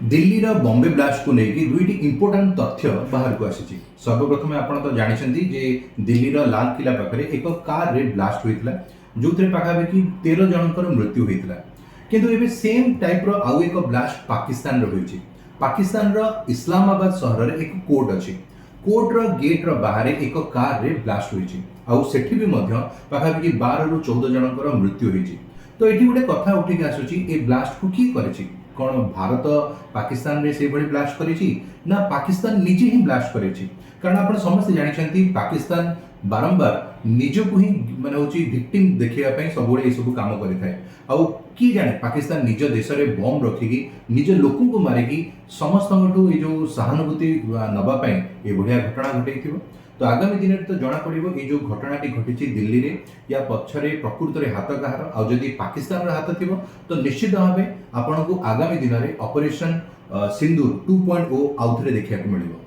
दिल्लीर बॉम्बे ब्लास्ट को लेकिन दुईटी इंपोर्टाट तथ्य बाहर को आसी। सर्वप्रथम आप तो जानते जे दिल्लीर लाल किला पाखे एक कार रे ब्लास्ट होता जो पाखापाखि 13 जनकर मृत्यु होता किंतु एबे सेम टाइप रो आउ एक ब्लास्ट पाकिस्तान रो होईची। पाकिस्तान रो इस्लामाबाद शहर रे एक कोर्ट अछि। कोर्ट रो गेट रो बाहर एक कार रे ब्लास्ट होईची आउ सेठी भी मध्य पाखापाखि 12 रु 14 जनकर मृत्यु होईची। तो एठी गोटे कथा उठिक आसुची ए ब्लास्ट को की करेची कौन भारत पाकिस्तान रे से बड़ी ब्लास्ट करेची ना पाकिस्तान निजे ही ब्लास्ट करेची। कारण आपण समस्त जानिछंती पाकिस्तान बारंबार निजो को ही माने होची विक्टिम देखिया पई सबोळे ए सब काम करि थाए। आउ की जाने पाकिस्तान निज देश रे बम रखिकी निज लोकन को मारिकी समस्तठू ए जो सहानुभूति नबा पई ए बढ़िया घटना घटैथिबो। तो आगामी दिन में तो जना पड़ो ये जो घटनाटी घटी दिल्ली रे या पछरे प्रकृत रे हाथ कहार आ जदि पाकिस्तान रो हाथ थिबो तो निश्चित भावे आपन को आगामी दिन में ऑपरेशन सिंदूर 2.0 आउथरे देखिया को मिलिबो।